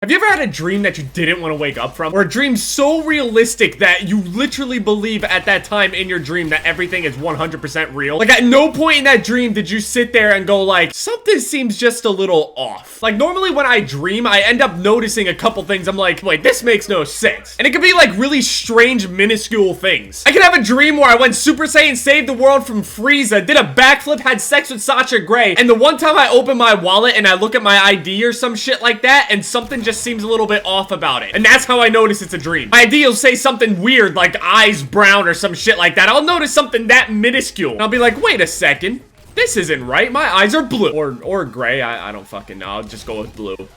Have you ever had a dream that you didn't want to wake up from? Or a dream so realistic that you literally believe at that time in your dream that everything is 100% real? Like, at no point in that dream did you sit there and go like, something seems just a little off. Like, normally when I dream, I end up noticing a couple things. I'm like, wait, this makes no sense. And it could be like really strange, minuscule things. I could have a dream where I went Super Saiyan, saved the world from Frieza, did a backflip, had sex with Sasha Grey, and the one time I open my wallet and I look at my ID or some shit like that, and something just seems a little bit off about it. And that's how I notice it's a dream. My ID will say something weird like eyes brown or some shit like that. I'll notice something that minuscule. And I'll be like, wait a second. This isn't right. My eyes are blue. Or gray. I don't fucking know. I'll just go with blue.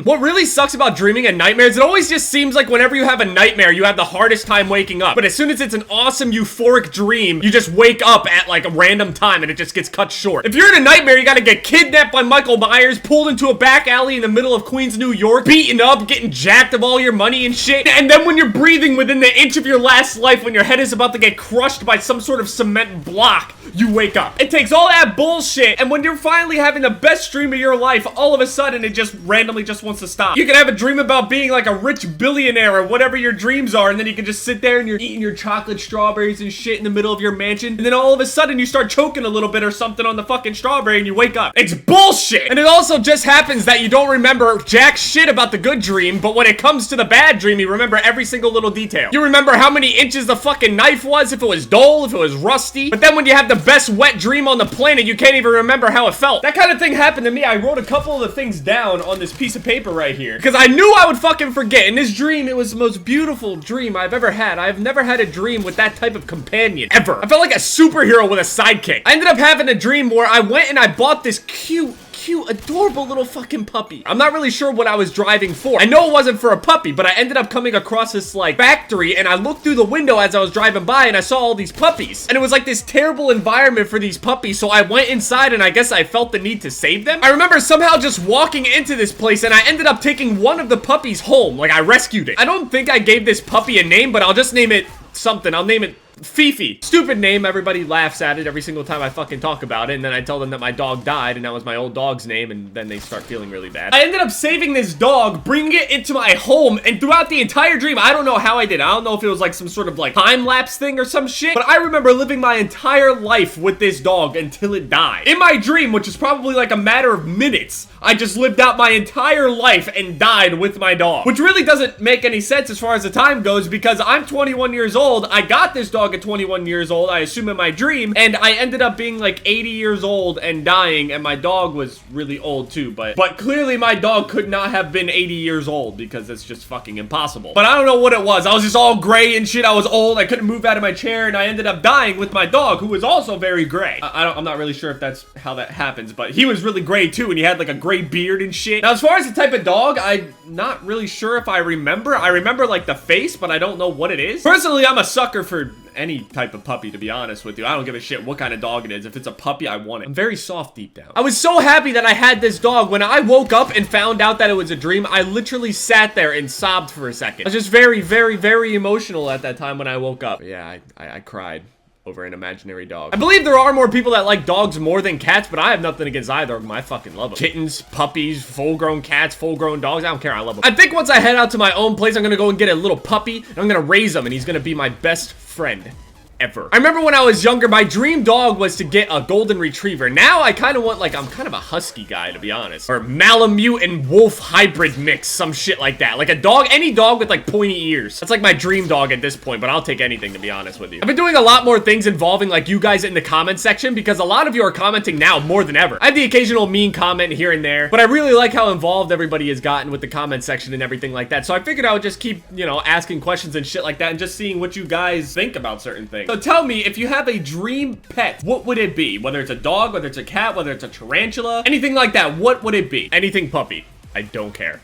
What really sucks about dreaming and nightmares, it always just seems like whenever you have a nightmare, you have the hardest time waking up. But as soon as it's an awesome, euphoric dream, you just wake up at like a random time and it just gets cut short. If you're in a nightmare, you gotta get kidnapped by Michael Myers, pulled into a back alley in the middle of Queens, New York, beaten up, getting jacked of all your money and shit. And then when you're breathing within the inch of your last life, when your head is about to get crushed by some sort of cement block, you wake up. It takes all that bullshit, and when you're finally having the best dream of your life, all of a sudden it just randomly just wants to stop. You can have a dream about being like a rich billionaire or whatever your dreams are, and then you can just sit there and you're eating your chocolate strawberries and shit in the middle of your mansion, and then all of a sudden you start choking a little bit or something on the fucking strawberry and you wake up. It's bullshit! And it also just happens that you don't remember jack shit about the good dream, but when it comes to the bad dream, you remember every single little detail. You remember how many inches the fucking knife was, if it was dull, if it was rusty, but then when you have the best wet dream on the planet, you can't even remember how it felt. That kind of thing happened to me. I wrote a couple of the things down on this piece of paper right here because I knew I would fucking forget. In this dream, it was the most beautiful dream I've ever had. I've never had a dream with that type of companion, ever. I felt like a superhero with a sidekick. I ended up having a dream where I went and I bought this cute, adorable little fucking puppy. I'm not really sure what I was driving for. I know it wasn't for a puppy, but I ended up coming across this like factory, and I looked through the window as I was driving by and I saw all these puppies, and it was like this terrible environment for these puppies. So I went inside and I guess I felt the need to save them. I remember somehow just walking into this place and I ended up taking one of the puppies home. Like, I rescued it. I don't think I gave this puppy a name, but I'll just name it something. I'll name it Fifi. Stupid name. Everybody laughs at it every single time I fucking talk about it, and then I tell them that my dog died and that was my old dog's name, and then they start feeling really bad. I ended up saving this dog, bringing it into my home, and throughout the entire dream, I don't know how I did. I don't know if it was like some sort of like time-lapse thing or some shit, but I remember living my entire life with this dog until it died. In my dream, which is probably like a matter of minutes, I just lived out my entire life and died with my dog, which really doesn't make any sense as far as the time goes, because I'm 21 years old. I got this dog at 21 years old, I assume in my dream, and I ended up being like 80 years old and dying, and my dog was really old too, but clearly my dog could not have been 80 years old because it's just fucking impossible. But I don't know what it was. I was just all gray and shit. I was old. I couldn't move out of my chair, and I ended up dying with my dog, who was also very gray. I'm not really sure if that's how that happens, but he was really gray too, and he had like a gray beard and shit. Now, as far as the type of dog, I'm not really sure if I remember. I remember like the face, but I don't know what it is. Personally, I'm a sucker for any type of puppy, to be honest with you. I don't give a shit what kind of dog it is. If it's a puppy, I want it. I'm very soft deep down. I was so happy that I had this dog. When I woke up and found out that it was a dream, I literally sat there and sobbed for a second. I was just very, very, very emotional at that time when I woke up. But yeah, I cried over an imaginary dog. I believe there are more people that like dogs more than cats, but I have nothing against either of them. I fucking love them. Kittens, puppies, full-grown cats, full-grown dogs. I don't care. I love them. I think once I head out to my own place, I'm gonna go and get a little puppy, and I'm gonna raise him, and he's gonna be my best friend ever. I remember when I was younger, my dream dog was to get a golden retriever. Now I kind of want, like, I'm kind of a husky guy, to be honest. Or Malamute and wolf hybrid mix, some shit like that. Like a dog, any dog with like pointy ears. That's like my dream dog at this point, but I'll take anything, to be honest with you. I've been doing a lot more things involving like you guys in the comment section because a lot of you are commenting now more than ever. I have the occasional mean comment here and there, but I really like how involved everybody has gotten with the comment section and everything like that. So I figured I would just keep, you know, asking questions and shit like that and just seeing what you guys think about certain things. So tell me, if you have a dream pet, what would it be? Whether it's a dog, whether it's a cat, whether it's a tarantula, anything like that, what would it be? Anything puppy. I don't care.